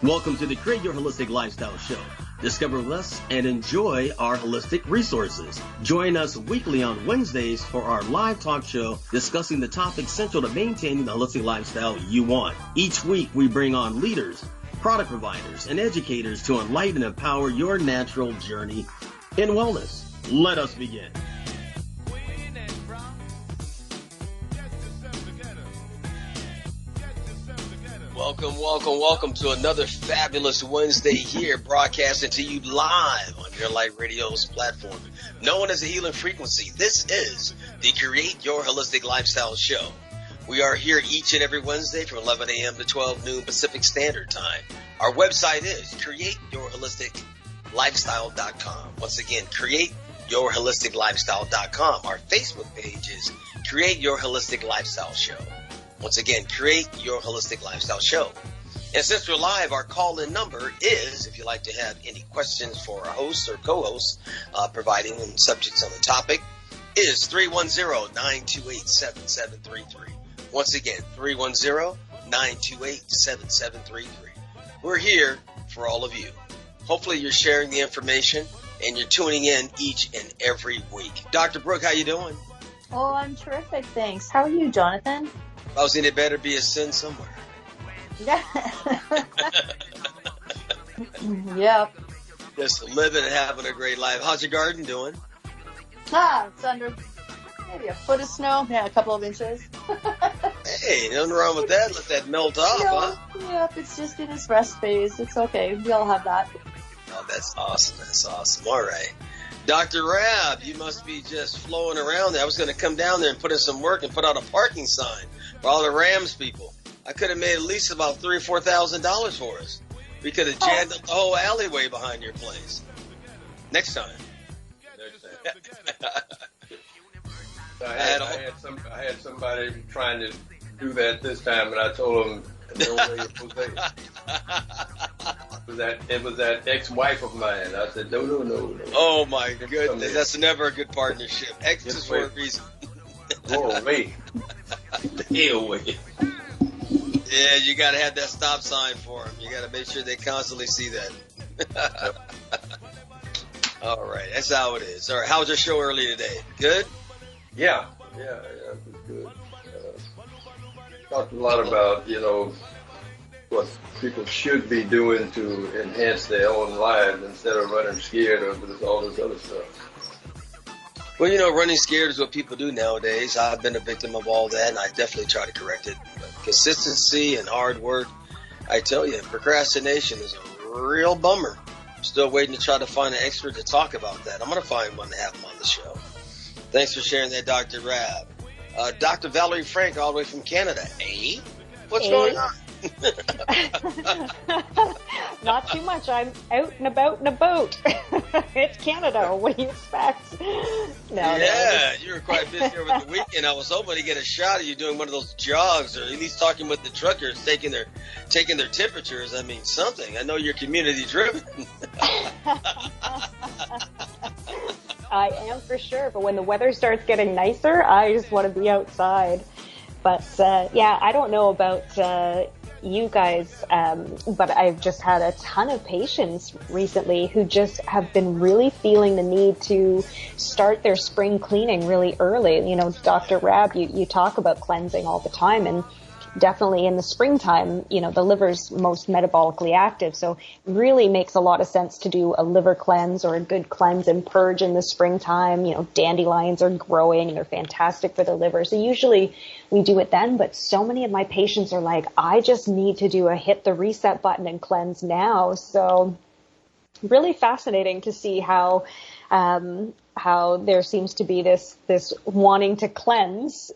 Welcome to the Create Your Holistic Lifestyle Show. Discover less and enjoy our holistic resources. Join us weekly on Wednesdays for our live talk show discussing the topics central to maintaining the holistic lifestyle you want. Each week we bring on leaders, product providers, and educators to enlighten and empower your natural journey in wellness. Let us begin. Welcome to another fabulous Wednesday here, broadcasting to you live on your Light Radio's platform, known as the Healing Frequency. This is the Create Your Holistic Lifestyle Show. We are here each and every Wednesday from 11 a.m. to 12 noon Pacific Standard Time. Our website is createyourholisticlifestyle.com. Once again, createyourholisticlifestyle.com. Our Facebook page is Create Your Holistic Lifestyle Show. Once again, Create Your Holistic Lifestyle Show. And since we're live, our call-in number is, if you'd like to have any questions for our hosts or co-hosts, providing subjects on the topic, is 310-928-7733. Once again, 310-928-7733. We're here for all of you. Hopefully you're sharing the information and you're tuning in each and every week. Dr. Brookh, how you doing? Oh, I'm terrific, thanks. How are you, Johnathan? I was in it better be a sin somewhere. Yeah. Yep. Just living and having a great life. How's your garden doing? It's under maybe a foot of snow. Yeah, a couple of inches. Hey, nothing wrong with that. Let that melt off, huh? Yep, it's just in its rest phase. It's okay. We all have that. Oh, that's awesome. That's awesome. All right. Dr. Rabb, you must be just flowing around there. I was going to come down there and put in some work and put out a parking sign for all the Rams people. I could have made at least about $3,000 or $4,000 for us. We could have jammed up the whole alleyway behind your place. Next time. I had somebody trying to do that this time, and I told them no way Jose. It was that ex-wife of mine. I said, no. Oh, my goodness. That's never a good partnership. Ex is for a reason. Go away. Stay away. Yeah, you got to have that stop sign for them. You got to make sure they constantly see that. All right. That's how it is. All right. How was your show earlier today? Good? Yeah, it was good. Talked a lot about, what people should be doing to enhance their own lives instead of running scared of all this other stuff. Well, running scared is what people do nowadays. I've been a victim of all that, and I definitely try to correct it. But consistency and hard work, I tell you, procrastination is a real bummer. I'm still waiting to try to find an expert to talk about that. I'm going to find one to have him on the show. Thanks for sharing that, Dr. Rabb. Dr. Valerie Franc, all the way from Canada. Hey? What's going on? Not too much. I'm out and about in a boat. It's Canada. What do you expect? No, you were quite busy over the weekend. I was hoping to get a shot of you doing one of those jogs, or at least talking with the truckers, taking their temperatures. I mean, something. I know you're community driven. I am for sure. But when the weather starts getting nicer, I just want to be outside. But I don't know about you guys, but I've just had a ton of patients recently who just have been really feeling the need to start their spring cleaning really early. Dr. Rabb, you talk about cleansing all the time, and definitely in the springtime, the liver's most metabolically active. So it really makes a lot of sense to do a liver cleanse or a good cleanse and purge in the springtime. Dandelions are growing and they're fantastic for the liver. So usually we do it then, but so many of my patients are like, I just need to do a hit the reset button and cleanse now. So really fascinating to see how there seems to be this wanting to cleanse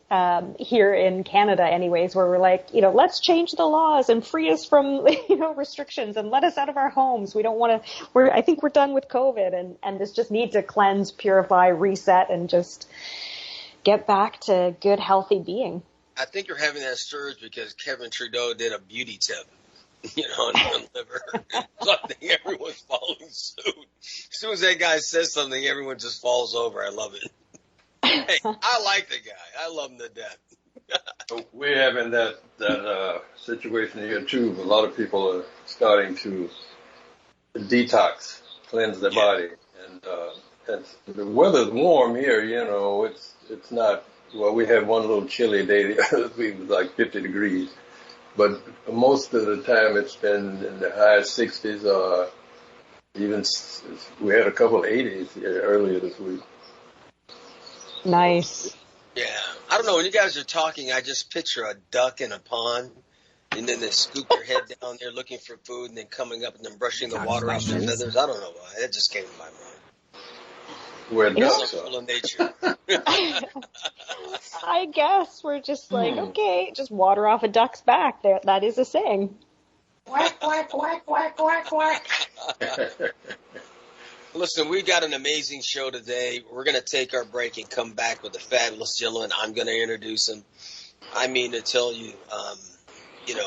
here in Canada anyways, where we're like, let's change the laws and free us from restrictions and let us out of our homes. We don't want to, I think we're done with COVID and this just need to cleanse, purify, reset, and just get back to good, healthy being. I think you're having that surge because Kevin Trudeau did a beauty tip. On liver. So I think everyone's following suit. As soon as that guy says something, everyone just falls over. I love it. Hey, I like the guy. I love him to death. We're having that situation here too. A lot of people are starting to detox, cleanse their body, and the weather's warm here. It's not. Well, we had one little chilly day. The other week was like 50 degrees, but most of the time it's been in the high 60s. Even we had a couple of 80s earlier this week. Nice. Yeah, I don't know. When you guys are talking, I just picture a duck in a pond, and then they scoop their head down there looking for food, and then coming up and then brushing the water off their feathers. I don't know why. That just came to my mind. We're ducks. Simple in nature. I guess we're just like, okay, just water off a duck's back. There, that is a saying. Quack, quack, quack, quack, quack, quack. Listen, we got an amazing show today. We're going to take our break and come back with a fabulous gentleman. I'm going to introduce him. I mean to tell you,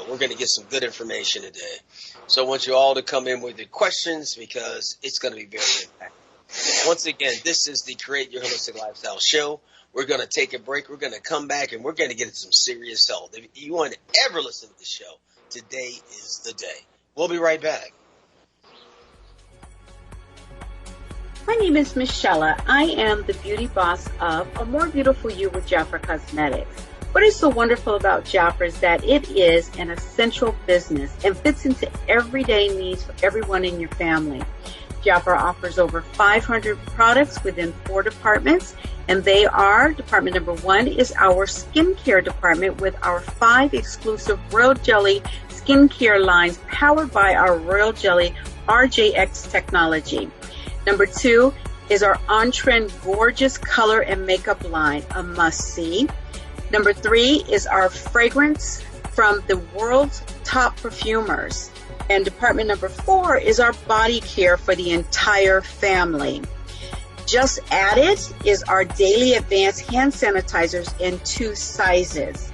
we're going to get some good information today. So I want you all to come in with your questions because it's going to be very impactful. Once again, this is the Create Your Holistic Lifestyle show. We're going to take a break. We're going to come back, and we're going to get into some serious health. If you want to ever listen to the show, today is the day. We'll be right back. My name is Michelle. I am the beauty boss of A More Beautiful You with Jafra Cosmetics. What is so wonderful about Jafra is that it is an essential business and fits into everyday needs for everyone in your family. Jafra offers over 500 products within 4 departments, and they are, department number 1 is our skincare department with our 5 exclusive Royal Jelly skincare lines powered by our Royal Jelly RJX technology. Number 2 is our on-trend gorgeous color and makeup line, a must-see. Number 3 is our fragrance from the world's top perfumers. And department number 4 is our body care for the entire family. Just added is our daily advanced hand sanitizers in 2 sizes.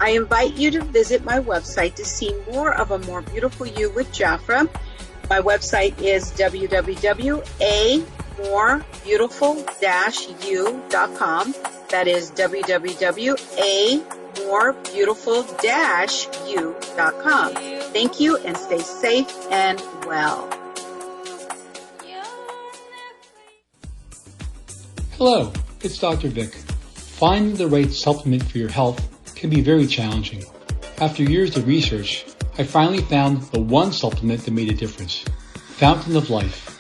I invite you to visit my website to see more of A More Beautiful You with Jafra. My website is www.amorebeautiful-u.com. That is www.amorebeautiful-u.com. Thank you and stay safe and well. Hello, it's Dr. Vic. Finding the right supplement for your health can be very challenging. After years of research, I finally found the one supplement that made a difference. Fountain of Life,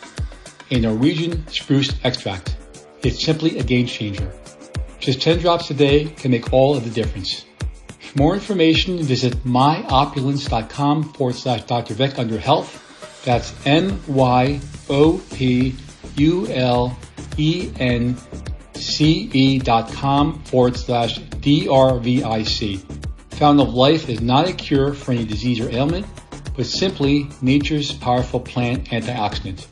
a Norwegian spruce extract. It's simply a game changer. Just 10 drops a day can make all of the difference. For more information, visit myopulence.com/Dr. Vic under health. That's myopulence.com/DRVIC. Fountain of Life is not a cure for any disease or ailment, but simply nature's powerful plant antioxidant.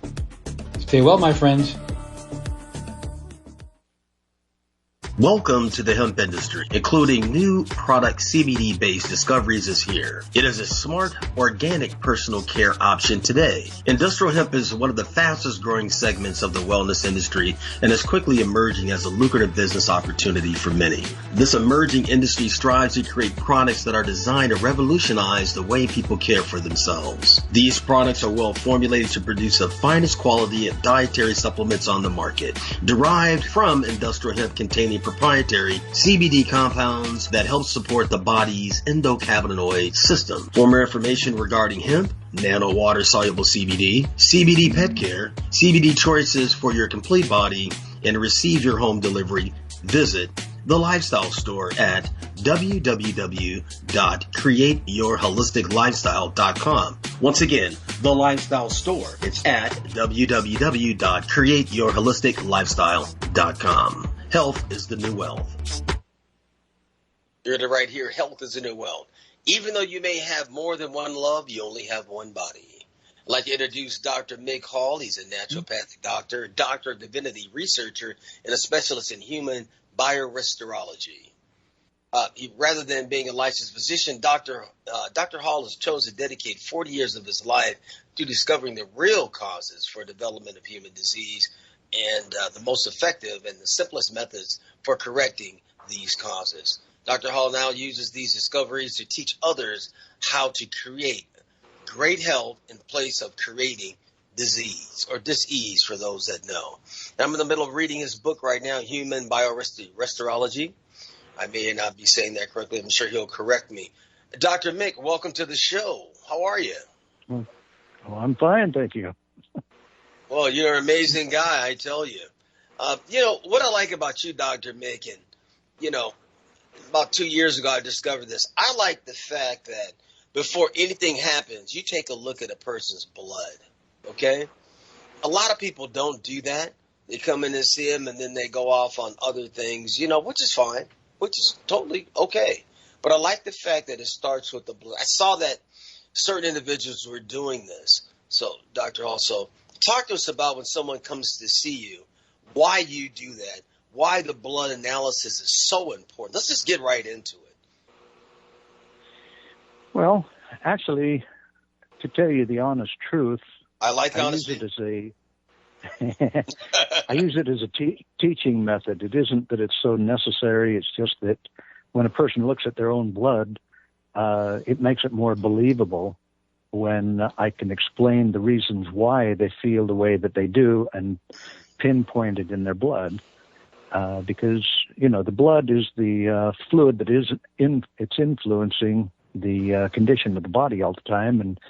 Stay well, my friends. Welcome to the hemp industry, including new product CBD-based discoveries is here. It is a smart, organic personal care option today. Industrial hemp is one of the fastest growing segments of the wellness industry and is quickly emerging as a lucrative business opportunity for many. This emerging industry strives to create products that are designed to revolutionize the way people care for themselves. These products are well formulated to produce the finest quality of dietary supplements on the market, derived from industrial hemp containing proprietary CBD compounds that help support the body's endocannabinoid system. For more information regarding hemp, nano water soluble CBD, CBD pet care, CBD choices for your complete body, and receive your home delivery, visit the Lifestyle Store at www.createyourholisticlifestyle.com. Once again, the Lifestyle Store. It's at www.createyourholisticlifestyle.com. Health is the new wealth. You're the right here. Health is the new wealth. Even though you may have more than one love, you only have one body. I'd like to introduce Dr. Mick Hall. He's a naturopathic doctor, Doctor of Divinity researcher, and a specialist in human biorestaurology. Rather than being a licensed physician, Dr. Hall has chosen to dedicate 40 years of his life to discovering the real causes for development of human disease and the most effective and the simplest methods for correcting these causes. Dr. Hall now uses these discoveries to teach others how to create great health in place of creating disease or dis-ease for those that know. Now, I'm in the middle of reading his book right now, Human Biorestaurology. I may not be saying that correctly. I'm sure he'll correct me. Dr. Mick, welcome to the show. How are you? Well, I'm fine, thank you. Well, you're an amazing guy, I tell you. What I like about you, Dr. Mick, and, about 2 years ago I discovered this. I like the fact that before anything happens, you take a look at a person's blood, okay? A lot of people don't do that. They come in and see him, and then they go off on other things, which is fine, which is totally okay. But I like the fact that it starts with the blood. I saw that certain individuals were doing this. So, Dr. Also, talk to us about when someone comes to see you, why you do that, why the blood analysis is so important. Let's just get right into it. Well, actually, to tell you the honest truth, I like honesty. I use it as a teaching method. It isn't that it's so necessary. It's just that when a person looks at their own blood, it makes it more believable when I can explain the reasons why they feel the way that they do and pinpoint it in their blood. Because, the blood is the fluid that it's influencing the condition of the body all the time. And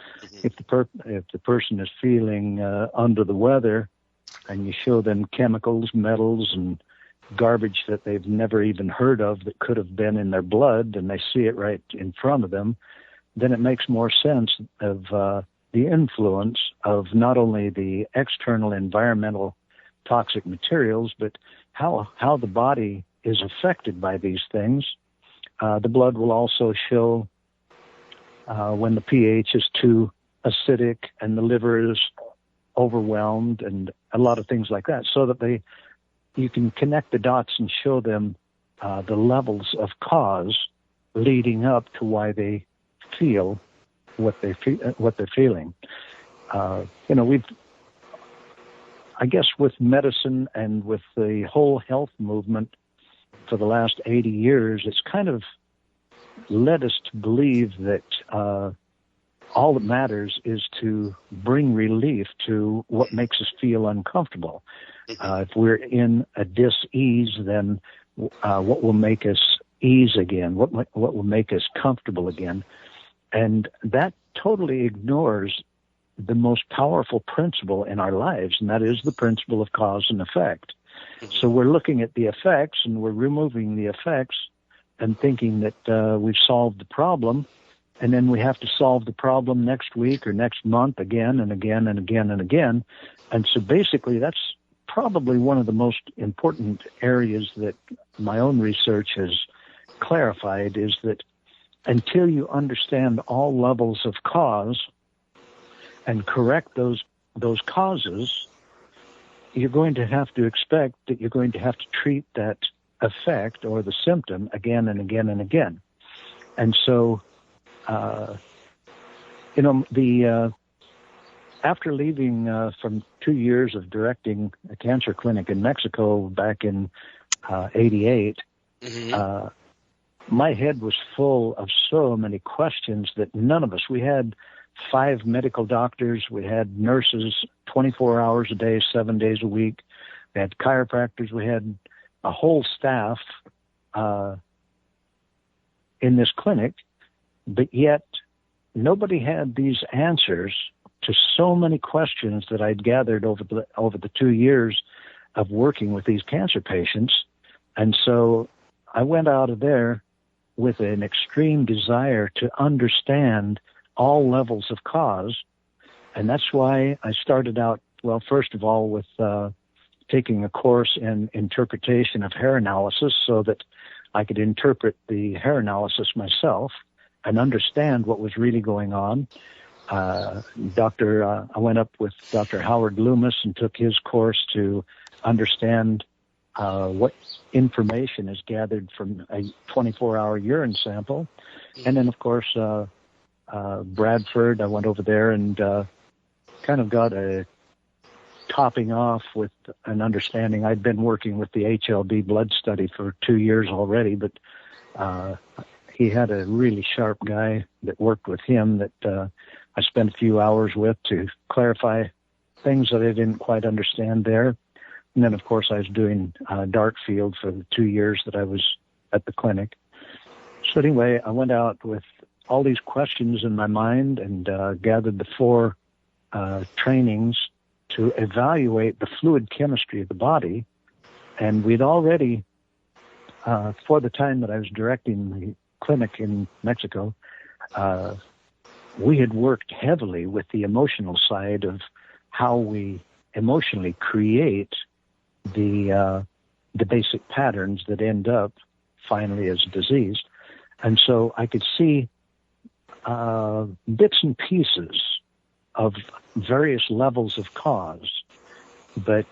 if the person is feeling under the weather and you show them chemicals, metals, and garbage that they've never even heard of that could have been in their blood, and they see it right in front of them, then it makes more sense of the influence of not only the external environmental toxic materials, but how the body is affected by these things. The blood will also show when the pH is too acidic and the liver is overwhelmed and a lot of things like that, so that you can connect the dots and show them the levels of cause leading up to why they feel what they're feeling. I guess with medicine and with the whole health movement for the last 80 years, it's kind of led us to believe that all that matters is to bring relief to what makes us feel uncomfortable. If we're in a dis-ease, then what will make us ease again? What will make us comfortable again? And that totally ignores the most powerful principle in our lives, and that is the principle of cause and effect. So we're looking at the effects, and we're removing the effects and thinking that we've solved the problem, and then we have to solve the problem next week or next month again and again and again and again. And so basically that's probably one of the most important areas that my own research has clarified, is that until you understand all levels of cause and correct those causes, you're going to have to expect that you're going to have to treat that effect or the symptom again and again and again. And so, after leaving from 2 years of directing a cancer clinic in Mexico back in 88, my head was full of so many questions that none of us, we had 5 medical doctors, we had nurses 24 hours a day, 7 days a week, we had chiropractors, we had a whole staff in this clinic, but yet nobody had these answers to so many questions that I'd gathered over the 2 years of working with these cancer patients. And so I went out of there with an extreme desire to understand all levels of cause. And that's why I started out, well, first of all, with taking a course in interpretation of hair analysis so that I could interpret the hair analysis myself and understand what was really going on. I went up with Dr. Howard Loomis and took his course to understand what information is gathered from a 24-hour urine sample. And then, of course, Bradford, I went over there and kind of got a topping off with an understanding. I'd been working with the HLB blood study for 2 years already, but He had a really sharp guy that worked with him that I spent a few hours with to clarify things that I didn't quite understand there. And then, of course, I was doing Darkfield for the 2 years that I was at the clinic. So anyway, I went out with all these questions in my mind and gathered the 4 trainings to evaluate the fluid chemistry of the body. And we'd already, for the time that I was directing the clinic in Mexico, we had worked heavily with the emotional side of how we emotionally create the basic patterns that end up finally as disease. And so I could see bits and pieces of various levels of cause. But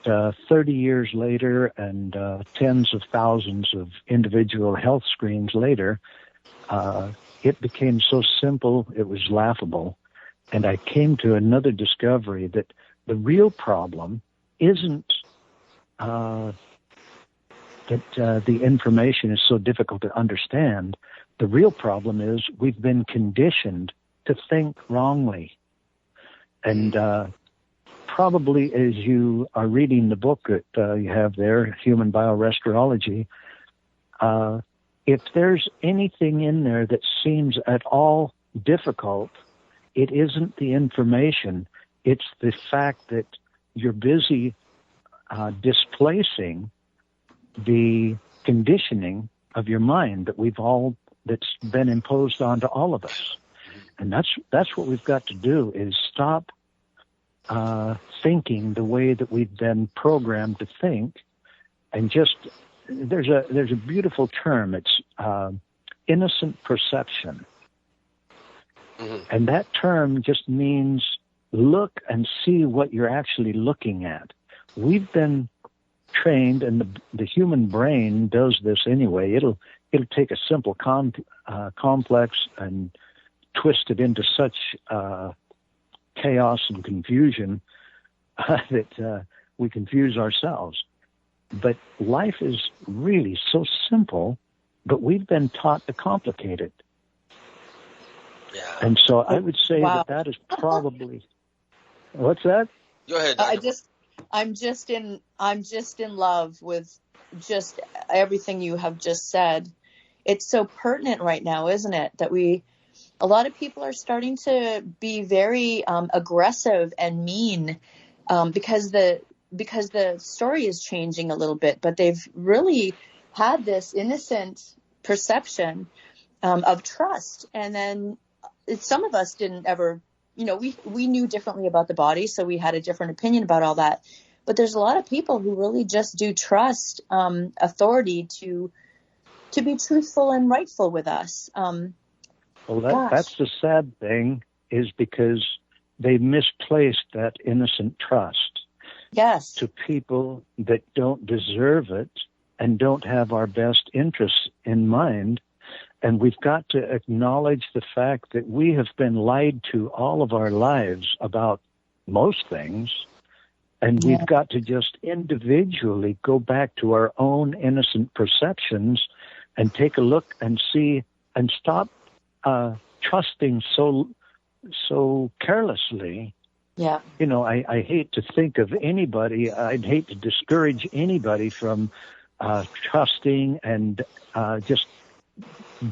30 years later and tens of thousands of individual health screens later, it became so simple it was laughable. And I came to another discovery that the real problem isn't that the information is so difficult to understand. The real problem is we've been conditioned to think wrongly. And probably as you are reading the book that you have there, Human Biorestaurology, if there's anything in there that seems at all difficult, it isn't the information. It's the fact that you're busy displacing the conditioning of your mind that's been imposed onto all of us. And that's what we've got to do, is stop thinking the way that we've been programmed to think, and just there's a beautiful term. It's innocent perception, and that term just means look and see what you're actually looking at. We've been trained, and the human brain does this anyway. It'll take a simple complex and twist it into such chaos and confusion that we confuse ourselves. But life is really so simple, but we've been taught to complicate it. Yeah. And so I would say that is probably... What's that? Go ahead, Dr. I'm just in love with just everything you have just said. It's so pertinent right now, isn't it? That a lot of people are starting to be very aggressive and mean because the story is changing a little bit, but they've really had this innocent perception of trust. And then some of us didn't ever, we knew differently about the body, so we had a different opinion about all that. But there's a lot of people who really just do trust authority to be truthful and rightful with us. Well, that's the sad thing, is because they misplaced that innocent trust. Yes. To people that don't deserve it and don't have our best interests in mind. And we've got to acknowledge the fact that we have been lied to all of our lives about most things. And we've got to just individually go back to our own innocent perceptions and take a look and see and stop trusting so carelessly. Yeah. I hate to think of anybody. I'd hate to discourage anybody from trusting and just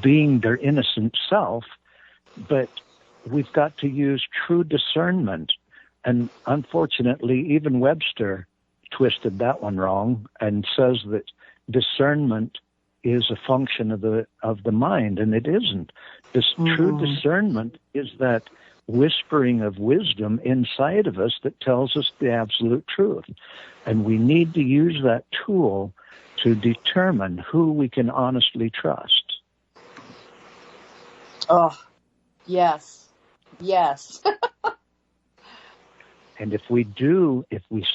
being their innocent self. But we've got to use true discernment. And unfortunately, even Webster twisted that one wrong and says that discernment is a function of the mind, and it isn't. This true discernment is that whispering of wisdom inside of us that tells us the absolute truth. And we need to use that tool to determine who we can honestly trust. Oh, yes. Yes. And if we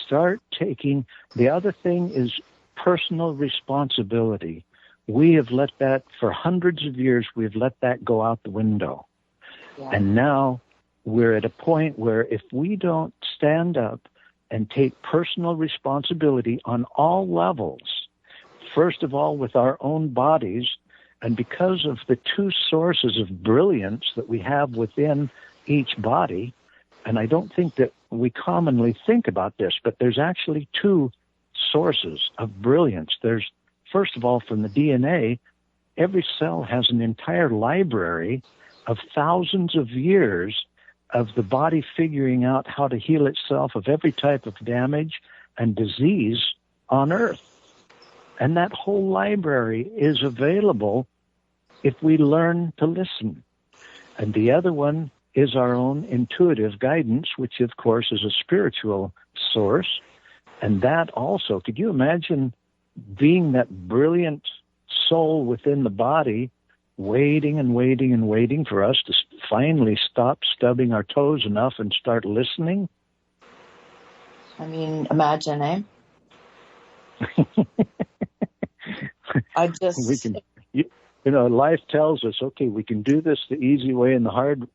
start taking, the other thing is personal responsibility. We have let that, for hundreds of years, we've let that go out the window. Yeah. And now we're at a point where if we don't stand up and take personal responsibility on all levels, first of all with our own bodies, And because of the two sources of brilliance that we have within each body, and I don't think that we commonly think about this, but there's actually two sources of brilliance. There's, first of all, from the DNA, every cell has an entire library of thousands of years of the body figuring out how to heal itself of every type of damage and disease on Earth. And that whole library is available if we learn to listen. And the other one is our own intuitive guidance, which, of course, is a spiritual source. And that also, could you imagine being that brilliant soul within the body, waiting and waiting and waiting for us to finally stop stubbing our toes enough and start listening? I mean, imagine, eh? I just... We can, life tells us, okay, we can do this the easy way and the hard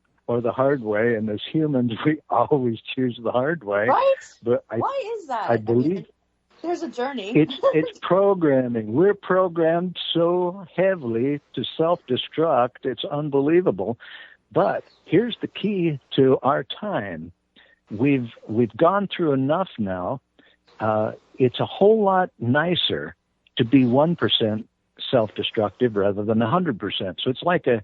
way, and as humans, we always choose the hard way. Right? But why is that? I believe there's a journey. It's programming. We're programmed so heavily to self-destruct, it's unbelievable. But here's the key to our time. We've gone through enough now. It's a whole lot nicer to be 1% self-destructive rather than 100%. So it's like a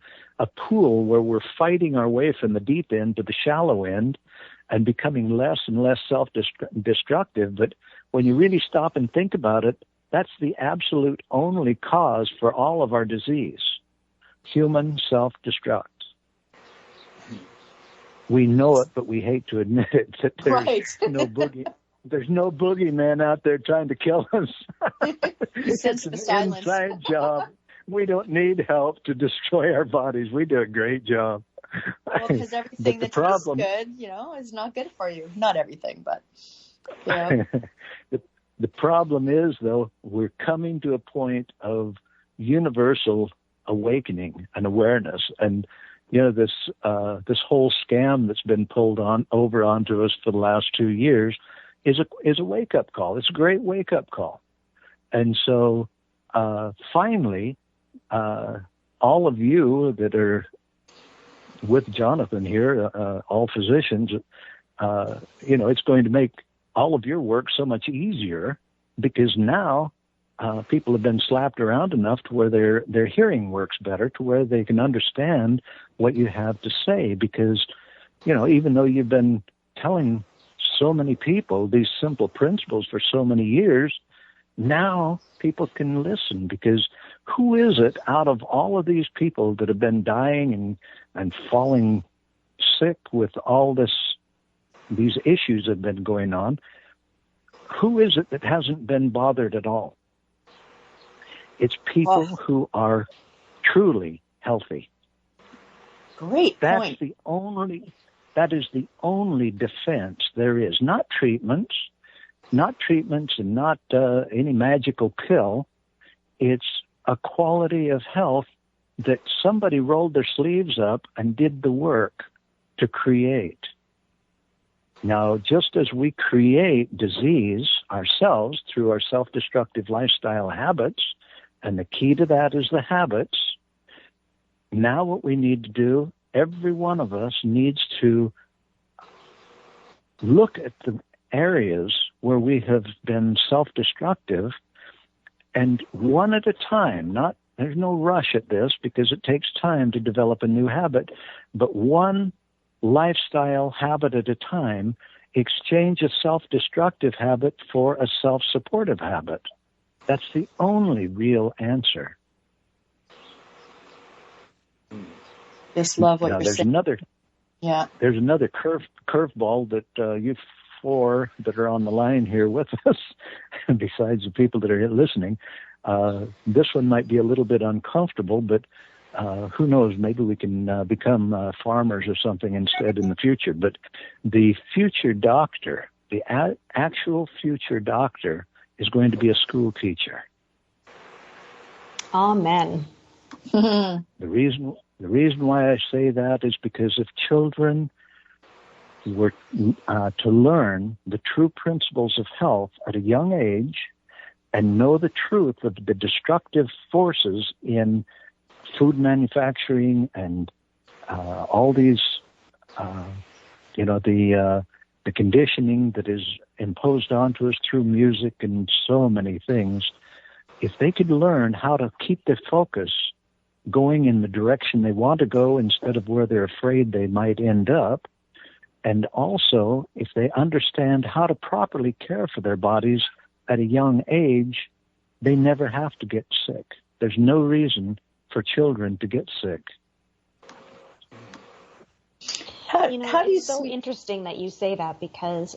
pool where we're fighting our way from the deep end to the shallow end and becoming less and less self-destructive. But when you really stop and think about it, that's the absolute only cause for all of our disease. Human self-destruct. We know it, but we hate to admit it, that there's no boogeyman out there trying to kill us. It's an inside job. We don't need help to destroy our bodies. We do a great job. Well, because everything that tastes good, is not good for you. Not everything, but, The problem is, though, we're coming to a point of universal awakening and awareness. And, this whole scam that's been pulled over onto us for the last 2 years is a wake-up call. It's a great wake-up call. And so finally, all of you that are with Johnathan here, all physicians, it's going to make all of your work so much easier because now people have been slapped around enough to where their hearing works better, to where they can understand what you have to say. Because, even though you've been telling so many people these simple principles for so many years, now people can listen. Because who is it out of all of these people that have been dying and falling sick with all these issues that have been going on, who is it that hasn't been bothered at all? It's people who are truly healthy. Great point. That is the only defense there is. Not treatments and not any magical pill. It's a quality of health that somebody rolled their sleeves up and did the work to create. Now, just as we create disease ourselves through our self-destructive lifestyle habits, and the key to that is the habits, now what we need to do, every one of us needs to look at the areas where we have been self-destructive, and one at a time, there's no rush at this because it takes time to develop a new habit, but one lifestyle habit at a time, exchange a self-destructive habit for a self-supportive habit. That's the only real answer. Just love what you're saying. There's another curveball that you four that are on the line here with us, besides the people that are listening. This one might be a little bit uncomfortable, but who knows, maybe we can become farmers or something instead in the future. But the future doctor, the actual future doctor, is going to be a school teacher. Amen. The reason why I say that is because if children were to learn the true principles of health at a young age and know the truth of the destructive forces in food manufacturing and all these, the conditioning that is imposed onto us through music and so many things, if they could learn how to keep their focus going in the direction they want to go instead of where they're afraid they might end up, and also if they understand how to properly care for their bodies at a young age, they never have to get sick. There's no reason for children to get sick. It's so interesting that you say that because,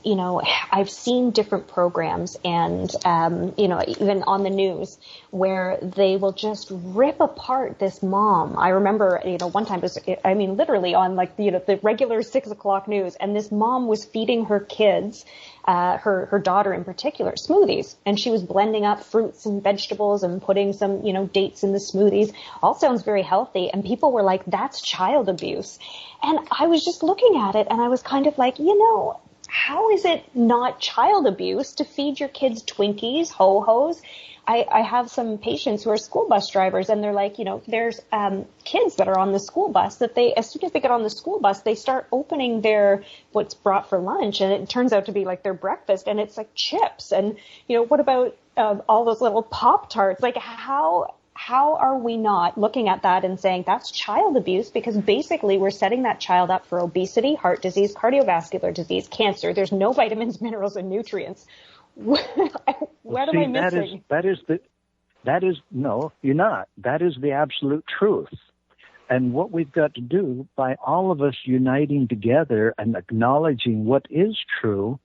I've seen different programs and, even on the news where they will just rip apart this mom. I remember, one time, literally on the regular 6 o'clock news, and this mom was feeding her kids, her daughter in particular, smoothies. And she was blending up fruits and vegetables and putting some, dates in the smoothies. All sounds very healthy. And people were like, that's child abuse. And I was just looking at it and I was kind of like, how is it not child abuse to feed your kids Twinkies, Ho-Hos? I have some patients who are school bus drivers and they're like, there's kids that are on the school bus that as soon as they get on the school bus, they start opening what's brought for lunch, and it turns out to be like their breakfast, and it's like chips. And, what about all those little Pop-Tarts? Like how are we not looking at that and saying that's child abuse? Because basically we're setting that child up for obesity, heart disease, cardiovascular disease, cancer. There's no vitamins, minerals, and nutrients. What am I missing? No, you're not. That is the absolute truth. And what we've got to do, by all of us uniting together and acknowledging what is true,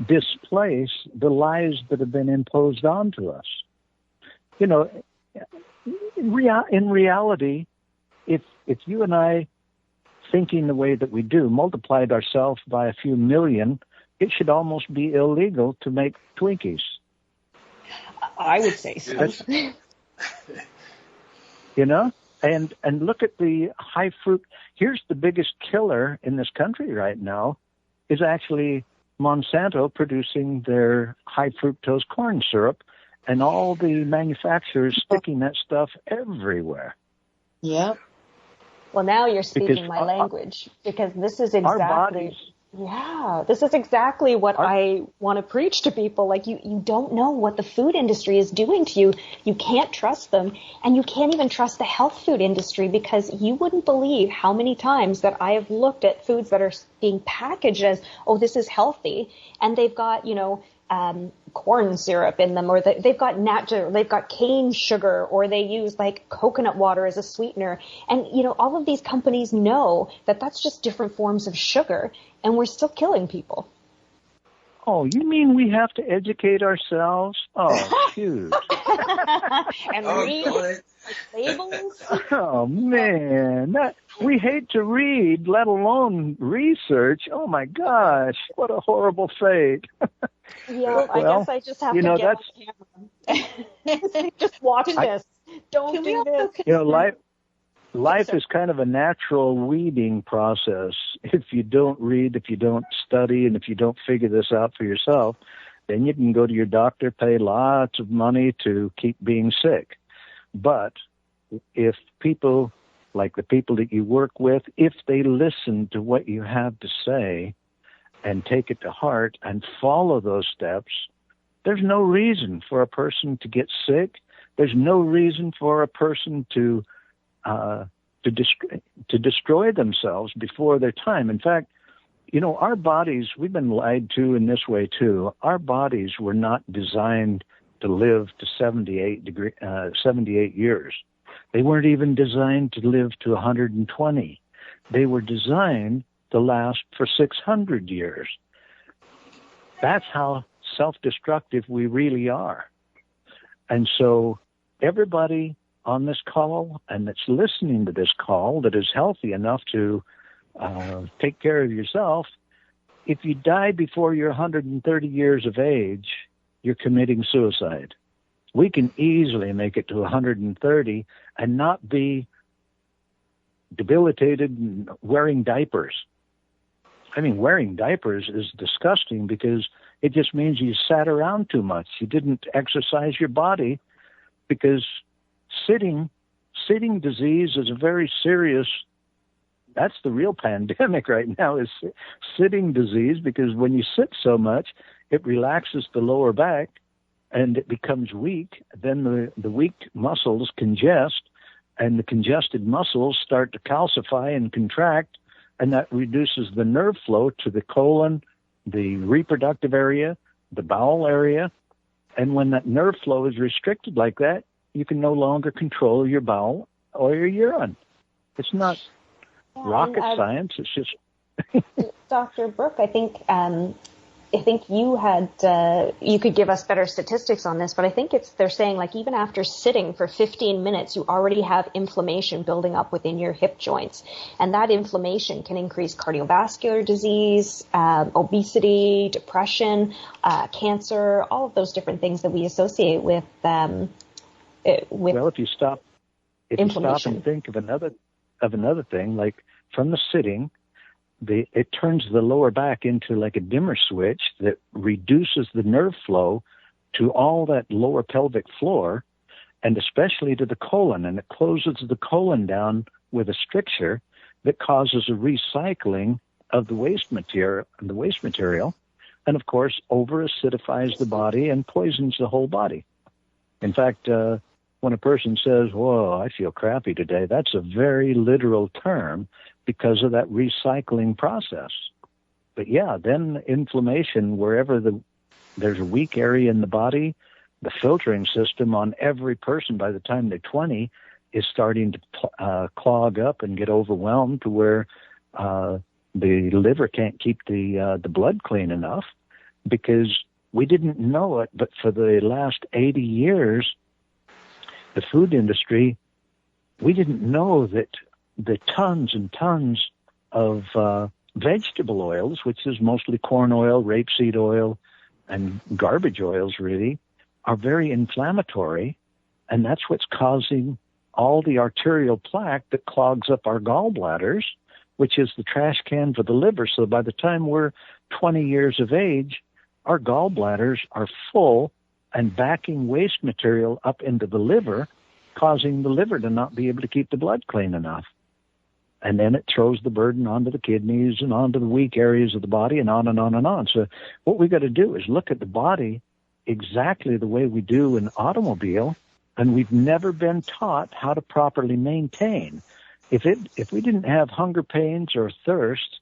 displace the lies that have been imposed onto us. In reality, if you and I, thinking the way that we do, multiplied ourselves by a few million, it should almost be illegal to make Twinkies. I would say so. And look at the high fruit. Here's the biggest killer in this country right now is actually Monsanto producing their high fructose corn syrup, and all the manufacturers sticking that stuff everywhere. Yeah. Well, now you're speaking my language, because this is exactly... this is exactly what I want to preach to people. Like, you don't know what the food industry is doing to you. You can't trust them, and you can't even trust the health food industry, because you wouldn't believe how many times that I have looked at foods that are being packaged as, oh, this is healthy, and they've got, corn syrup in them, or they've got cane sugar, or they use like coconut water as a sweetener. And, all of these companies know that that's just different forms of sugar, and we're still killing people. Oh, you mean we have to educate ourselves? Oh, shoot. And read labels? Oh, man. We hate to read, let alone research. Oh, my gosh. What a horrible fate. Yeah, I guess I just have to get on camera. Just watch this. Don't do this. Life is kind of a natural weeding process. If you don't read, if you don't study, and if you don't figure this out for yourself, then you can go to your doctor, pay lots of money to keep being sick. But if people, like the people that you work with, if they listen to what you have to say and take it to heart and follow those steps, there's no reason for a person to get sick. There's no reason for a person to destroy themselves before their time. In fact, our bodies, we've been lied to in this way too. Our bodies were not designed to live to 78 years. They weren't even designed to live to 120. They were designed to last for 600 years. That's how self-destructive we really are. And so everybody on this call and that's listening to this call that is healthy enough to take care of yourself, if you die before you're 130 years of age, you're committing suicide. We can easily make it to 130 and not be debilitated and wearing diapers. I mean, wearing diapers is disgusting because it just means you sat around too much. You didn't exercise your body, because sitting sitting disease is a very serious, that's the real pandemic right now, is sitting disease, because when you sit so much, it relaxes the lower back and it becomes weak. Then the weak muscles congest, and the congested muscles start to calcify and contract, and that reduces the nerve flow to the colon, the reproductive area, the bowel area. And when that nerve flow is restricted like that, you can no longer control your bowel or your urine. It's not rocket science. It's just Dr. Brookh, I think you could give us better statistics on this, but I think they're saying like even after sitting for 15 minutes, you already have inflammation building up within your hip joints. And that inflammation can increase cardiovascular disease, obesity, depression, cancer, all of those different things that we associate with well, if you stop and think of another thing, like from the sitting, it turns the lower back into like a dimmer switch that reduces the nerve flow to all that lower pelvic floor, and especially to the colon, and it closes the colon down with a stricture that causes a recycling of the waste material, and of course over-acidifies the body and poisons the whole body. In fact, when a person says, "Whoa, I feel crappy today," that's a very literal term because of that recycling process. But yeah, then inflammation, wherever there's a weak area in the body, the filtering system on every person by the time they're 20 is starting to clog up and get overwhelmed to where the liver can't keep the blood clean enough, because we didn't know it, but for the last 80 years, the food industry, we didn't know that the tons and tons of vegetable oils, which is mostly corn oil, rapeseed oil, and garbage oils really, are very inflammatory, and that's what's causing all the arterial plaque that clogs up our gallbladders, which is the trash can for the liver. So by the time we're 20 years of age, our gallbladders are full and backing waste material up into the liver, causing the liver to not be able to keep the blood clean enough. And then it throws the burden onto the kidneys and onto the weak areas of the body, and on and on and on. So what we got to do is look at the body exactly the way we do an automobile, and we've never been taught how to properly maintain. If we didn't have hunger pains or thirst,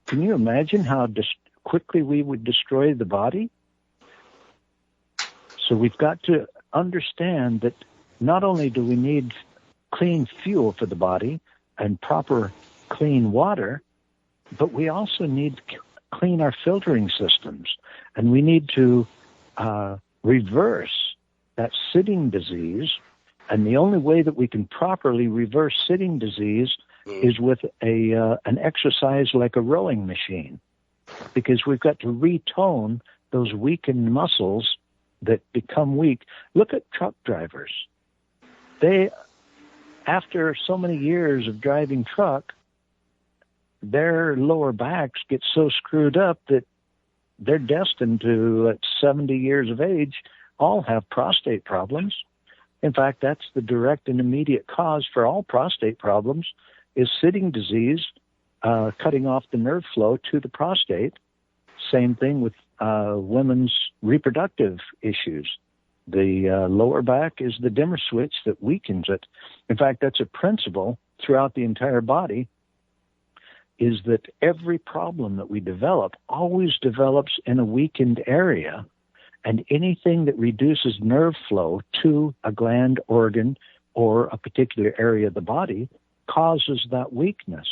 can you imagine how quickly we would destroy the body? So we've got to understand that not only do we need clean fuel for the body and proper clean water, but we also need to clean our filtering systems. And we need to reverse that sitting disease. And the only way that we can properly reverse sitting disease is with an exercise like a rowing machine, because we've got to retone those weakened muscles that become weak. Look at truck drivers. They, after so many years of driving truck, their lower backs get so screwed up that they're destined to, at 70 years of age, all have prostate problems. In fact, that's the direct and immediate cause for all prostate problems, is sitting disease, cutting off the nerve flow to the prostate. Same thing with women's reproductive issues. The lower back is the dimmer switch that weakens it. In fact, that's a principle throughout the entire body, is that every problem that we develop always develops in a weakened area, and anything that reduces nerve flow to a gland, organ, or a particular area of the body causes that weakness.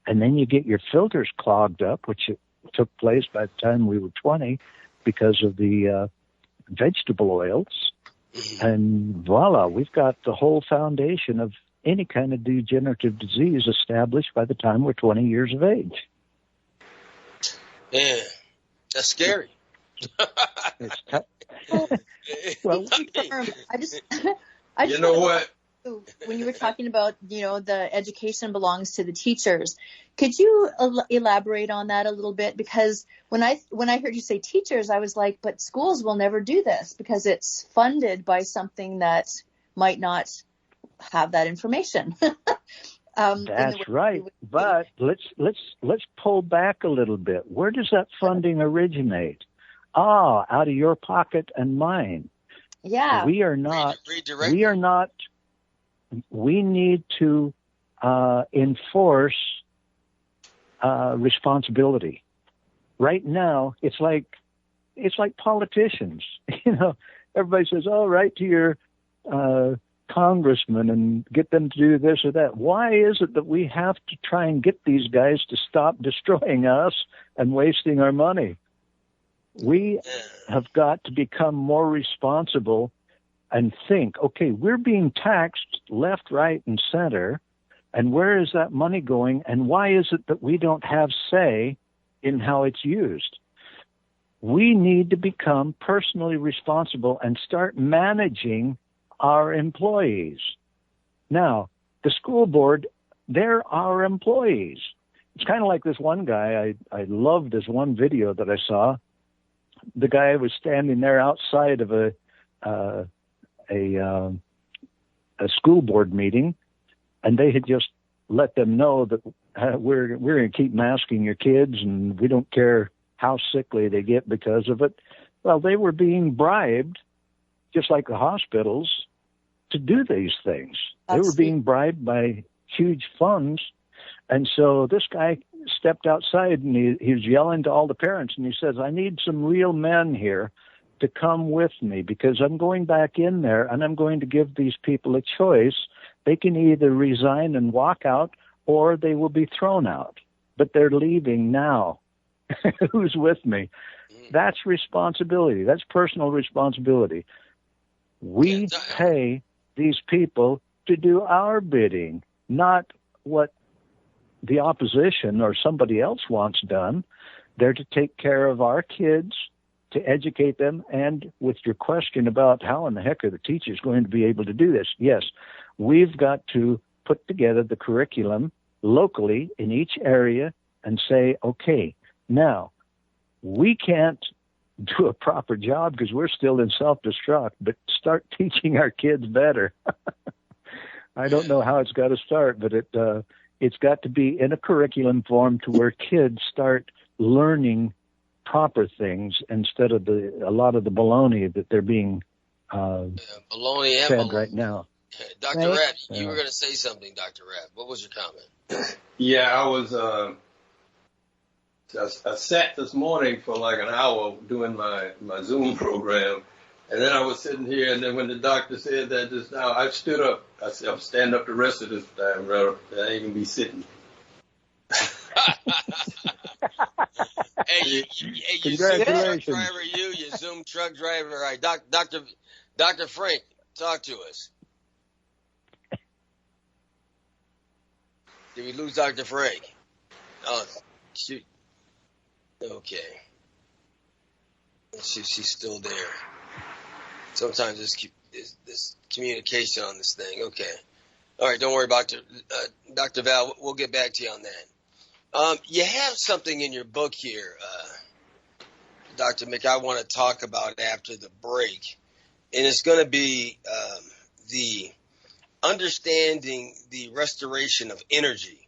And then you get your filters clogged up, which took place by the time we were 20 because of the vegetable oils. And voila, we've got the whole foundation of any kind of degenerative disease established by the time we're 20 years of age. Yeah, that's scary. Well, I just you know what? When you were talking about, the education belongs to the teachers, could you elaborate on that a little bit? Because when I heard you say teachers, I was like, but schools will never do this because it's funded by something that might not have that information. That's right. But let's pull back a little bit. Where does that funding originate? Out of your pocket and mine. Yeah. We need to enforce responsibility. Right now, it's like politicians. Everybody says, write to your congressman and get them to do this or that. Why is it that we have to try and get these guys to stop destroying us and wasting our money? We have got to become more responsible and think, okay, we're being taxed left, right, and center, and where is that money going, and why is it that we don't have say in how it's used? We need to become personally responsible and start managing our employees. Now, the school board, they're our employees. It's kind of like this one guy. I loved this one video that I saw. The guy was standing there outside of a school board meeting, and they had just let them know that we're going to keep masking your kids, and we don't care how sickly they get because of it. Well, they were being bribed, just like the hospitals, to do these things. They were being bribed by huge funds. And so this guy stepped outside, and he was yelling to all the parents, and he says, I need some real men here to come with me, because I'm going back in there and I'm going to give these people a choice. They can either resign and walk out, or they will be thrown out. But they're leaving now. Who's with me? That's responsibility. That's personal responsibility. We pay these people to do our bidding, not what the opposition or somebody else wants done. They're to take care of our kids, to educate them. And with your question about how in the heck are the teachers going to be able to do this? Yes, we've got to put together the curriculum locally in each area and say, okay, now we can't do a proper job because we're still in self-destruct, but start teaching our kids better. I don't know how it's got to start, but it's got to be in a curriculum form to where kids start learning proper things instead of a lot of the baloney that they're being fed right now. Dr. Rabb, you were going to say something, Dr. Rabb. What was your comment? Yeah, I was I sat this morning for like an hour doing my Zoom program, and then I was sitting here, and then when the doctor said that just now, I stood up. I said, I'm standing up the rest of this time, brother. I ain't going to be sitting. Hey, you Zoom truck driver, you Zoom truck driver. All right, Dr. Franc, talk to us. Did we lose Dr. Franc? Oh, shoot. Okay. Let's see if she's still there. Sometimes this communication on this thing. Okay. All right, don't worry about Dr. Val. We'll get back to you on that. You have something in your book here, Dr. Mick, I want to talk about after the break. And it's going to be the understanding the restoration of energy,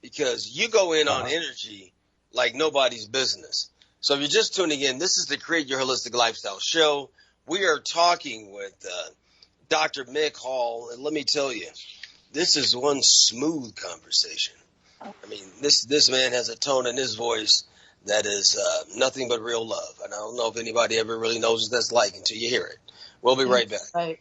because you go in on energy like nobody's business. So if you're just tuning in, this is the Create Your Holistic Lifestyle show. We are talking with Dr. Mick Hall, and let me tell you, this is one smooth conversation. I mean, this man has a tone in his voice that is nothing but real love, and I don't know if anybody ever really knows what that's like until you hear it. We'll be right back. Right.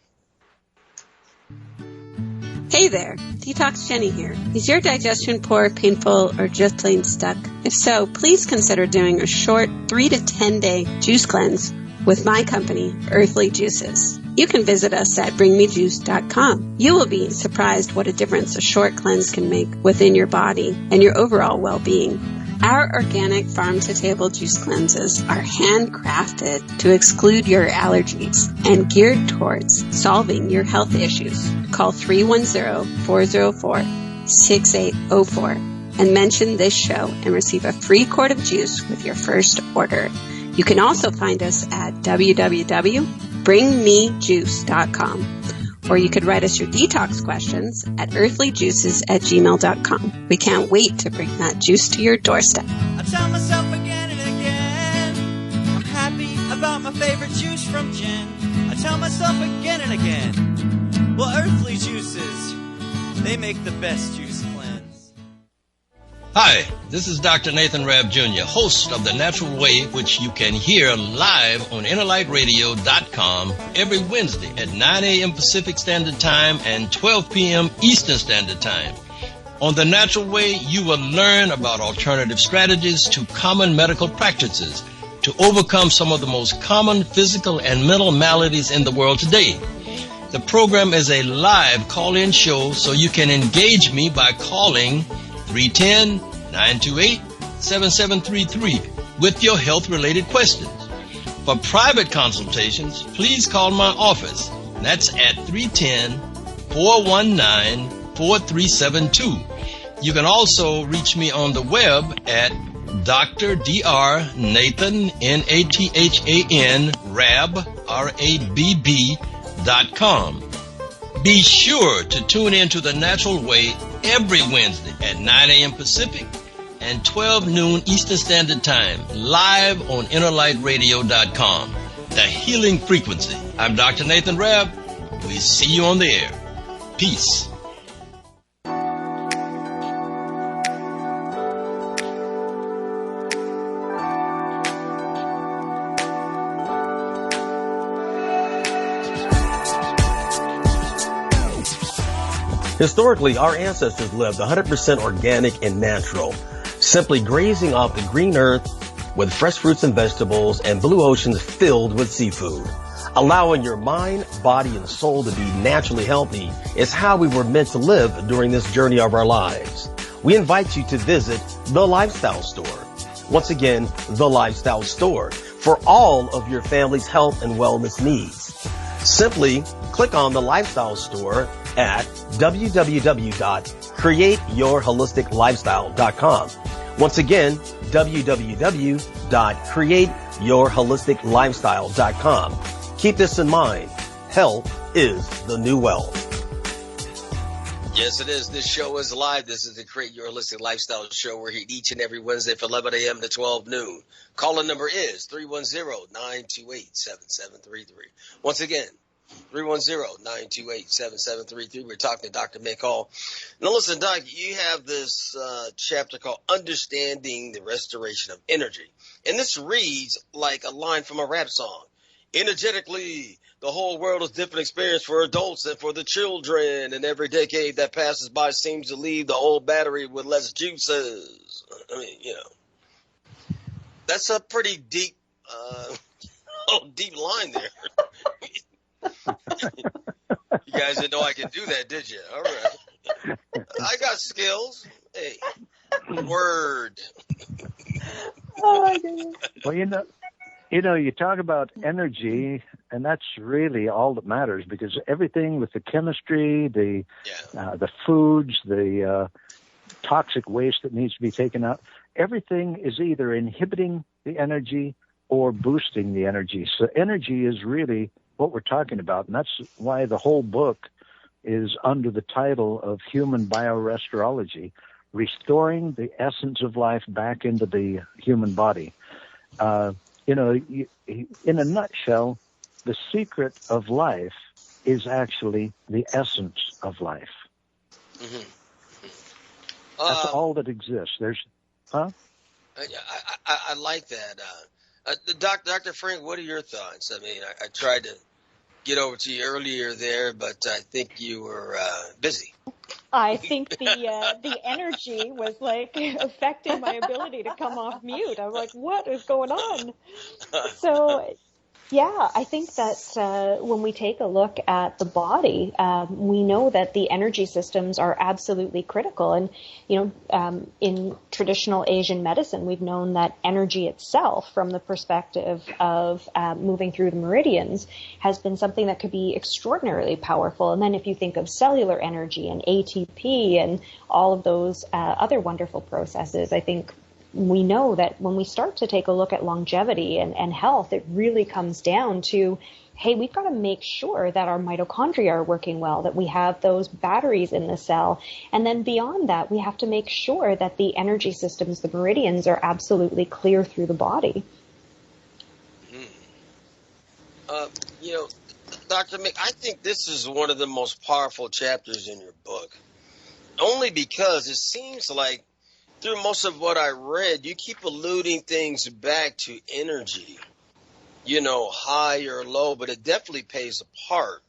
Hey there, Detox Jenny here. Is your digestion poor, painful, or just plain stuck? If so, please consider doing a short 3 to 10 day juice cleanse with my company, Earthly Juices. You can visit us at bringmejuice.com. You will be surprised what a difference a short cleanse can make within your body and your overall well-being. Our organic farm-to-table juice cleanses are handcrafted to exclude your allergies and geared towards solving your health issues. Call 310-404-6804 and mention this show and receive a free quart of juice with your first order. You can also find us at www.bringmejuice.com. Or you could write us your detox questions at earthlyjuices@gmail.com. We can't wait to bring that juice to your doorstep. I tell myself again and again, I'm happy about my favorite juice from gin. I tell myself again and again, well, Earthly Juices, they make the best juice cleanse. Hi, this is Dr. Nathan Rabb Jr., host of The Natural Way, which you can hear live on InnerlightRadio.com every Wednesday at 9 a.m. Pacific Standard Time and 12 p.m. Eastern Standard Time. On The Natural Way, you will learn about alternative strategies to common medical practices to overcome some of the most common physical and mental maladies in the world today. The program is a live call-in show, so you can engage me by calling 310-928-7733 with your health-related questions. For private consultations, please call my office. That's at 310-419-4372. You can also reach me on the web at Dr. Dr. Nathan, Nathan, Rabb, Rabb.com. Be sure to tune in to The Natural Way every Wednesday at 9 a.m. Pacific and 12 noon Eastern Standard Time, live on InnerlightRadio.com, the healing frequency. I'm Dr. Nathan Rabb. We see you on the air. Peace. Historically, our ancestors lived 100% organic and natural, simply grazing off the green earth with fresh fruits and vegetables and blue oceans filled with seafood. Allowing your mind, body, and soul to be naturally healthy is how we were meant to live during this journey of our lives. We invite you to visit The Lifestyle Store. Once again, The Lifestyle Store, for all of your family's health and wellness needs. Simply click on The Lifestyle Store at www.createyourholisticlifestyle.com. Once again, www.createyourholisticlifestyle.com. Keep this in mind. Health is the new wealth. Yes, it is. This show is live. This is the Create Your Holistic Lifestyle Show. We're here each and every Wednesday from 11 a.m. to 12 noon. Call-in number is 310-928-7733. Once again, 310-928-7733. We're talking to Dr. Mick Hall. Now, listen, Doc, you have this chapter called Understanding the Restoration of Energy. And this reads like a line from a rap song. Energetically, the whole world is different experience for adults than for the children. And every decade that passes by seems to leave the old battery with less juices. I mean, you know, that's a pretty deep, deep line there. You guys didn't know I could do that, did you? All right. I got skills. Hey, word. Oh, my goodness. Well, you talk about energy, and that's really all that matters, because everything with the chemistry, the foods, the toxic waste that needs to be taken out, everything is either inhibiting the energy or boosting the energy. So energy is really what we're talking about, and that's why the whole book is under the title of Human Biorestorology, restoring the essence of life back into the human body. In a nutshell, the secret of life is actually the essence of life. Mm-hmm. That's all that exists. I like that. Dr. Franc, what are your thoughts? I mean, I tried to get over to you earlier there, but I think you were busy. I think the energy was like affecting my ability to come off mute. I'm like, what is going on? So, yeah, I think that when we take a look at the body, we know that the energy systems are absolutely critical. And, in traditional Asian medicine, we've known that energy itself, from the perspective of moving through the meridians, has been something that could be extraordinarily powerful. And then if you think of cellular energy and ATP and all of those other wonderful processes, I think we know that when we start to take a look at longevity and health, it really comes down to, hey, we've got to make sure that our mitochondria are working well, that we have those batteries in the cell. And then beyond that, we have to make sure that the energy systems, the meridians, are absolutely clear through the body. You know, Dr. Mick, I think this is one of the most powerful chapters in your book, only because it seems like through most of what I read, you keep alluding things back to energy, you know, high or low, but it definitely plays a part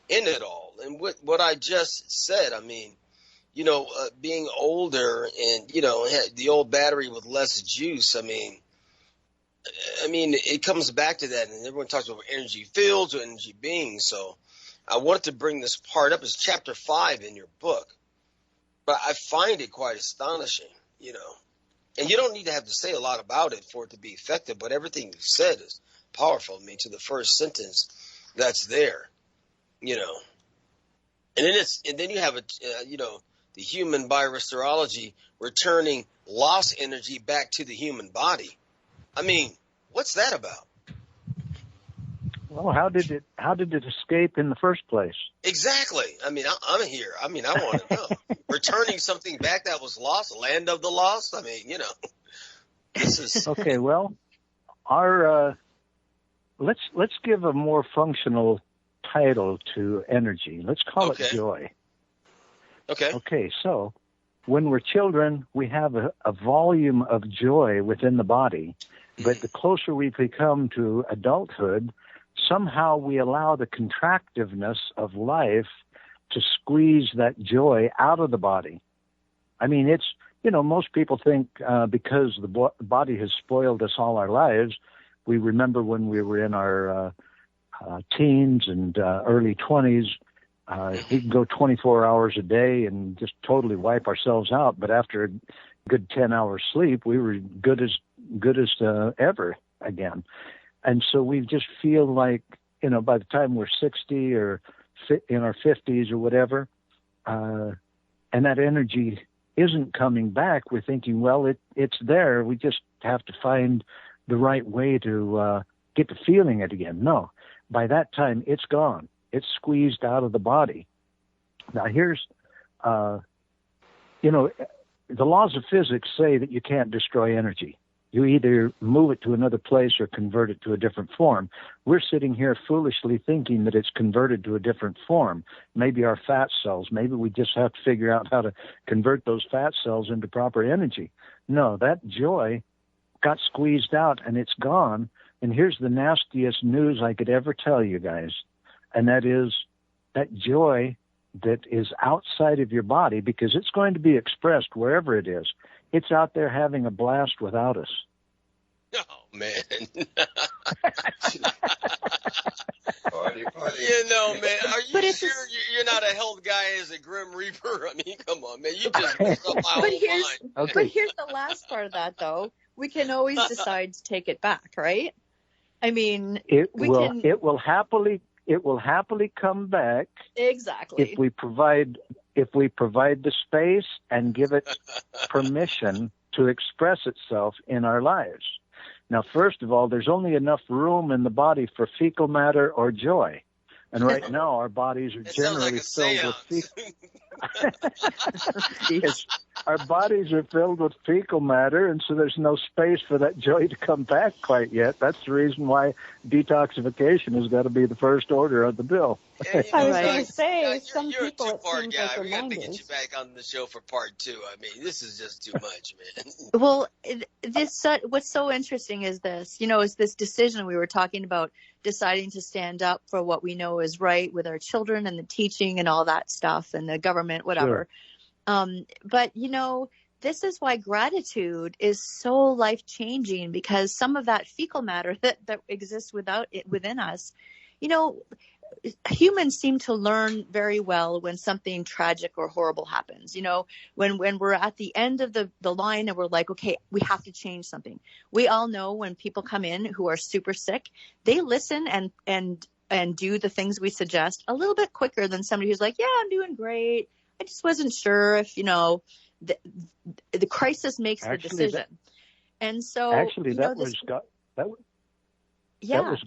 in it all. And what I just said, I mean, you know, being older and, you know, the old battery with less juice, I mean, it comes back to that, and everyone talks about energy fields or energy beings. So I wanted to bring this part up as chapter 5 in your book, but I find it quite astonishing, you know, and you don't need to have to say a lot about it for it to be effective, but everything you said is powerful. I mean, to the first sentence that's there, you know, and then you have you know, the human biorestoranology returning lost energy back to the human body. I mean, what's that about? Well, how did it escape in the first place? Exactly. I mean, I'm here. I mean, I want to know. Returning something back that was lost, land of the lost. I mean, you know, this is okay. Well, our let's give a more functional title to energy. Let's call it joy. Okay. Okay. So, when we're children, we have a volume of joy within the body, but the closer we become to adulthood, somehow we allow the contractiveness of life to squeeze that joy out of the body. I mean, it's, you know, most people think because the body has spoiled us all our lives, we remember when we were in our teens and early 20s, we can go 24 hours a day and just totally wipe ourselves out. But after a good 10 hours sleep, we were good as ever again. And so we just feel like, you know, by the time we're 60 or in our 50s or whatever, and that energy isn't coming back, we're thinking, well, it's there. We just have to find the right way to get to feeling it again. No, by that time, it's gone. It's squeezed out of the body. Now, here's, you know, the laws of physics say that you can't destroy energy. You either move it to another place or convert it to a different form. We're sitting here foolishly thinking that it's converted to a different form. Maybe our fat cells. Maybe we just have to figure out how to convert those fat cells into proper energy. No, that joy got squeezed out and it's gone. And here's the nastiest news I could ever tell you guys. And that is that joy that is outside of your body, because it's going to be expressed wherever it is. It's out there having a blast without us. Oh, man. Party. You know, man, are you sure you're not a health guy as a Grim Reaper? I mean, come on, man. You just messed up my whole mind. But here's the last part of that, though. We can always decide to take it back, right? I mean, it will happily come back. Exactly. If we provide the space and give it permission to express itself in our lives. Now, first of all, there's only enough room in the body for fecal matter or joy. And right now, our bodies are generally filled with our bodies are filled with fecal matter, and so there's no space for that joy to come back quite yet. That's the reason why detoxification has got to be the first order of the bill. I was going to say, some you're people, a it two-part seems guy. like We got to reminders. get you back on the show for part 2. I mean, this is just too much, man. Well, what's so interesting is this, you know, is this decision we were talking about, deciding to stand up for what we know is right with our children and the teaching and all that stuff and the government, whatever. Sure. But, you know, this is why gratitude is so life-changing, because some of that fecal matter that exists within us, you know, humans seem to learn very well when something tragic or horrible happens. You know, when we're at the end of the line and we're like, okay, we have to change something. We all know when people come in who are super sick, they listen and do the things we suggest a little bit quicker than somebody who's like, yeah, I'm doing great. I just wasn't sure if, you know, the crisis makes the decision. And so actually, that was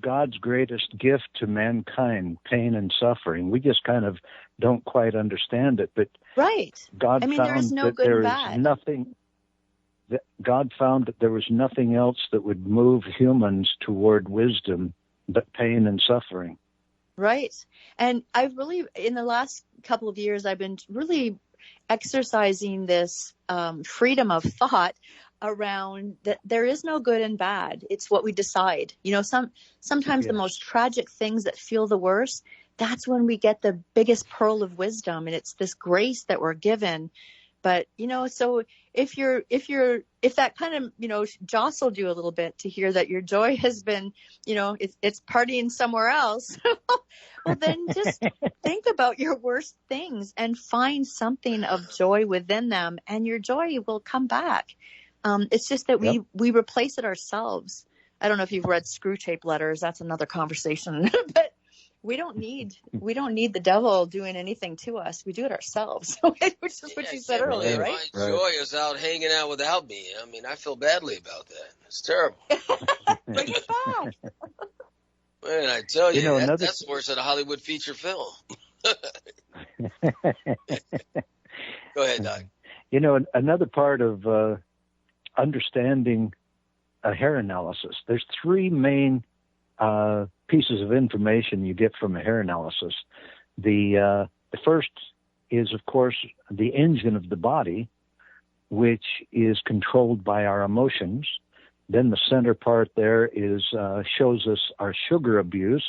God's greatest gift to mankind, pain and suffering. We just kind of don't quite understand it, but God found there is no that good there and is bad. nothing. God found that there was nothing else that would move humans toward wisdom but pain and suffering. Right. And I've really, in the last couple of years, I've been really exercising this freedom of thought around that there is no good and bad. It's what we decide. You know, sometimes the most tragic things that feel the worst, that's when we get the biggest pearl of wisdom, and it's this grace that we're given. But, you know, so if that kind of, you know, jostled you a little bit to hear that your joy has been, you know, it's partying somewhere else, well, then just think about your worst things and find something of joy within them, and your joy will come back. It's just that we replace it ourselves. I don't know if you've read Screw Tape Letters. That's another conversation, but we don't need the devil doing anything to us. We do it ourselves, which is what you said earlier, right? My joy is out hanging out without me. I mean, I feel badly about that. It's terrible. Bring it back. Man, I tell you, that's worse than a Hollywood feature film. Go ahead, Doc. You know, another part of understanding a hair analysis, there's three main pieces of information you get from a hair analysis. The first is, of course, the engine of the body, which is controlled by our emotions. Then the center part there is shows us our sugar abuse,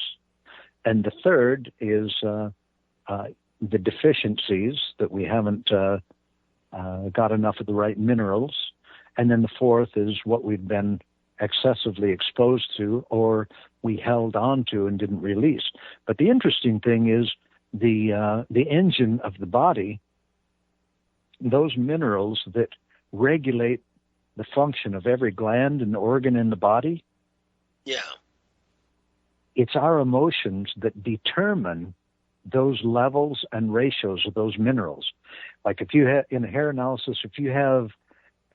and the third is the deficiencies that we haven't got enough of the right minerals, and then the fourth is what we've been excessively exposed to or we held on to and didn't release. But the interesting thing is the engine of the body, those minerals that regulate the function of every gland and organ in the body. Yeah. It's our emotions that determine those levels and ratios of those minerals. Like if you have, in a hair analysis, if you have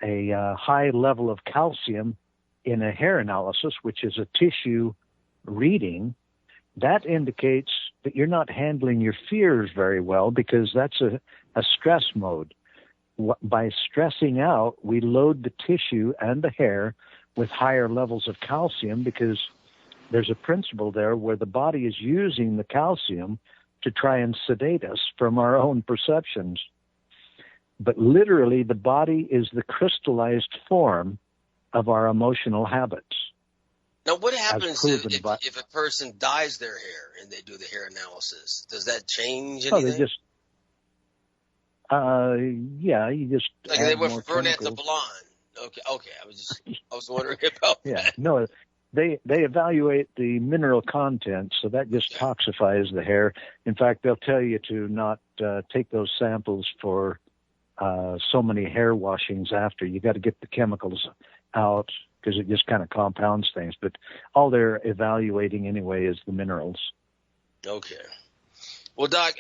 a high level of calcium in a hair analysis, which is a tissue reading, that indicates that you're not handling your fears very well, because that's a stress mode. By stressing out, we load the tissue and the hair with higher levels of calcium, because there's a principle there where the body is using the calcium to try and sedate us from our own perceptions. But literally, the body is the crystallized form of our emotional habits. Now, what happens if a person dyes their hair and they do the hair analysis? Does that change anything? Oh, they just, you just like they went from brunette to blonde. Okay. I was wondering about that. No, they evaluate the mineral content, so that just toxifies the hair. In fact, they'll tell you to not take those samples for so many hair washings after. You got to get the chemicals out, because it just kind of compounds things. But all they're evaluating anyway is the minerals. Okay. Well, Doc,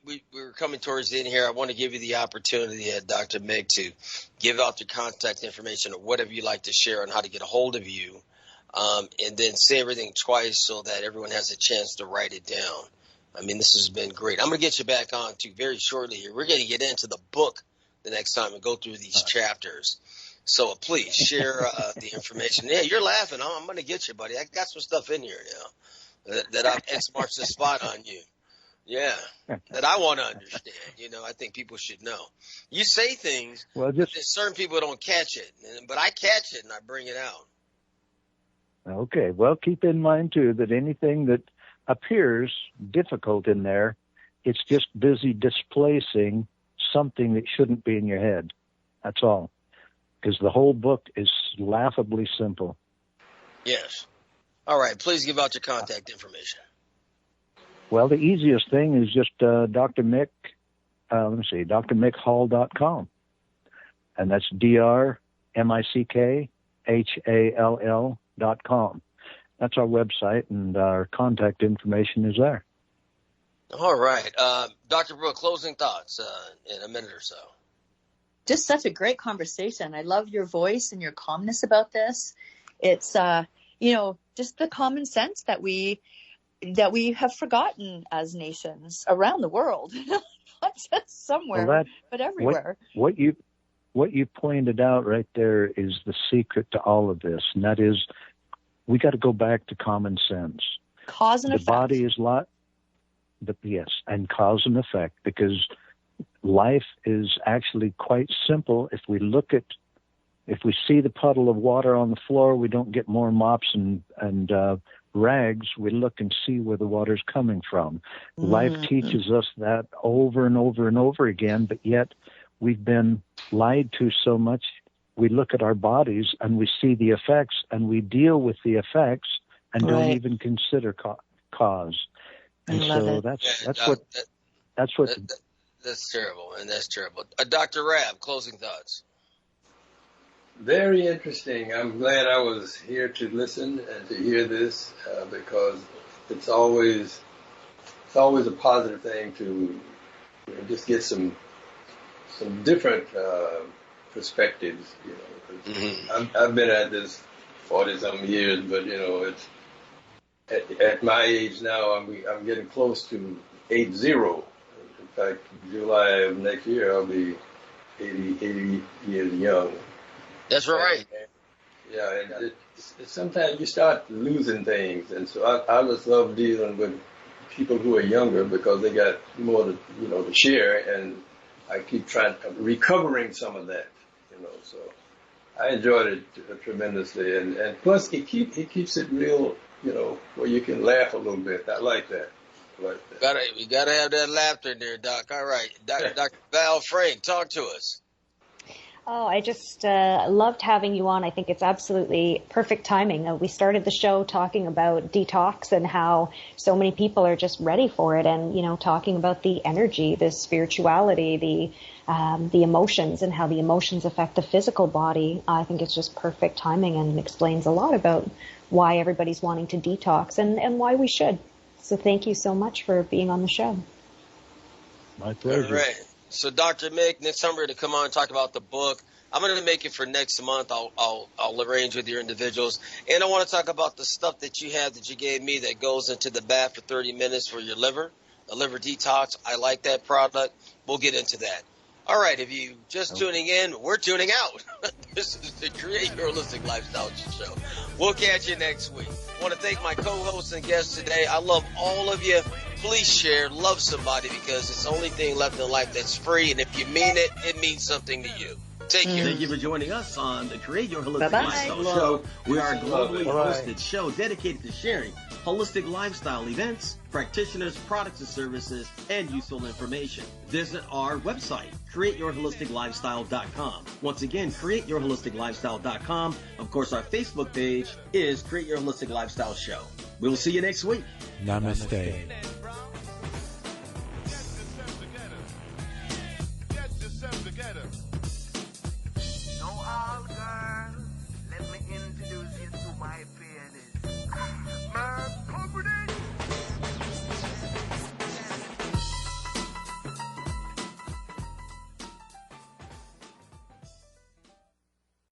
we're coming towards the end here. I want to give you the opportunity, Dr. Mick, to give out your contact information or whatever you'd like to share on how to get a hold of you, and then say everything twice so that everyone has a chance to write it down. I mean, this has been great. I'm going to get you back on to very shortly here. We're going to get into the book the next time and go through these chapters. So please share the information. Yeah, you're laughing. I'm going to get you, buddy. I got some stuff in here now that I've X-marked the spot on you. Yeah, that I want to understand. You know, I think people should know. You say things, but certain people don't catch it. But I catch it and I bring it out. Okay. Well, keep in mind, too, that anything that appears difficult in there, it's just busy displacing something that shouldn't be in your head. That's all. Because the whole book is laughably simple. Yes. All right. Please give out your contact information. Well, the easiest thing is just Dr. Mick, drmickhall.com. And that's drmickhall.com. That's our website, and our contact information is there. All right. Dr. Brookh, closing thoughts in a minute or so. just such a great conversation. I love your voice and your calmness about this. It's, just the common sense that we have forgotten as nations around the world, not just somewhere, but everywhere. What you pointed out right there is the secret to all of this, and that is we got to go back to common sense. Cause and effect. The body is yes, and cause and effect, because life is actually quite simple. If we see the puddle of water on the floor, we don't get more mops and rags. We look and see where the water's coming from. Life teaches us that over and over and over again, but yet we've been lied to so much. We look at our bodies and we see the effects, and we deal with the effects and don't even consider cause. And so that's terrible, and that's terrible. Dr. Rabb, closing thoughts. Very interesting. I'm glad I was here to listen and to hear this because it's always a positive thing to just get some different perspectives. I've been at this 40-something years, but it's at my age now. I'm getting close to 80. In fact, July of next year, I'll be 80 years young. That's right. And sometimes you start losing things, and so I just love dealing with people who are younger because they got more to share, and I keep recovering some of that, So I enjoyed it tremendously, and plus it keeps it real, where you can laugh a little bit. I like that. We gotta have that laughter in there, Doc. All right, Dr. Val Franc, talk to us. Oh, I just loved having you on. I think it's absolutely perfect timing. We started the show talking about detox and how so many people are just ready for it, and talking about the energy, the spirituality, the emotions, and how the emotions affect the physical body. I think it's just perfect timing and explains a lot about why everybody's wanting to detox and why we should. So thank you so much for being on the show. My pleasure. All right. So, Dr. Mick, next time we're going to come on and talk about the book. I'm going to make it for next month. I'll arrange with your individuals. And I want to talk about the stuff that you have that you gave me that goes into the bath for 30 minutes for your liver, a liver detox. I like that product. We'll get into that. All right. If you just tuning in, we're tuning out. This is the Create Your Holistic Lifestyle Show. We'll catch you next week. I want to thank my co-hosts and guests today. I love all of you. Please share, love somebody, because it's the only thing left in life that's free. And if you mean it, it means something to you. Take care. Thank you for joining us on the Create Your Holistic Lifestyle Show. We are a globally hosted show dedicated to sharing holistic lifestyle events, practitioners, products and services, and useful information. Visit our website, createyourholisticlifestyle.com. Once again, createyourholisticlifestyle.com. Of course, our Facebook page is Create Your Holistic Lifestyle Show. We will see you next week. Namaste. Now all girls, let me introduce you to my